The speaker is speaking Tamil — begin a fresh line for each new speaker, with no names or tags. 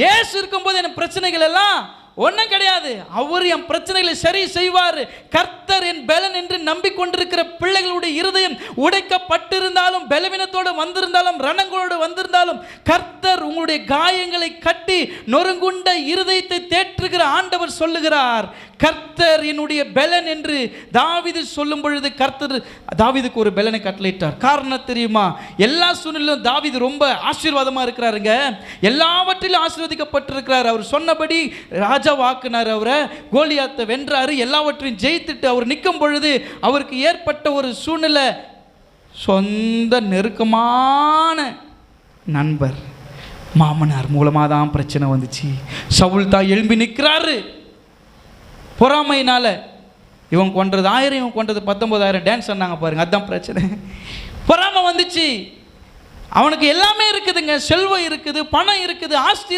இயேசு இருக்கும்போது என் பிரச்சனைகள் எல்லாம் ஒன்றும் கிடையாது. அவர் என் பிரச்சனைகளை சரி செய்வார். கர்த்தர் என் பலன் என்று நம்பிக்கொண்டிருக்கிற பிள்ளைகளுடைய இருதயம் உடைக்கப்பட்டிருந்தாலும், பலவீனத்தோடு வந்திருந்தாலும், ரணங்களோடு வந்திருந்தாலும், கர்த்தர் உங்களுடைய காயங்களை கட்டி நொறுங்குண்ட இருதயத்தை தேற்றுகிற ஆண்டவர் சொல்லுகிறார், கர்த்தர் என்னுடைய பலன் என்று தாவீது சொல்லும் பொழுது கர்த்தர் தாவீதுக்கு ஒரு பலனை கட்டளையிட்டார். காரணம் தெரியுமா? எல்லா சூழ்நிலையிலும் தாவீது ரொம்ப ஆசீர்வாதமாக இருக்கிறாருங்க. எல்லாவற்றிலும் ஆசீர்வதிக்கப்பட்டிருக்கிறார். அவர் சொன்னபடி ராஜா வாக்குனார், அவரை கோலியாத்தை வென்றாரு. எல்லாவற்றையும் ஜெயித்துட்டு அவர் நிற்கும் பொழுது அவருக்கு ஏற்பட்ட ஒரு சூழ்நிலை, சொந்த நெருக்கமான நண்பர் மாமனார் மூலமாக தான் பிரச்சனை வந்துச்சு. சவுல் தான் எழும்பி நிற்கிறாரு. பொறாமையினால இவன் கொண்டது 1000, இவன் கொண்டது 19,000 டான்ஸ் சொன்னாங்க பாருங்க, அதுதான் பிரச்சனை. பொறாமை வந்துச்சு. அவனுக்கு எல்லாமே இருக்குதுங்க, செல்வம் இருக்குது, பணம் இருக்குது, ஆஸ்தி இருக்குது.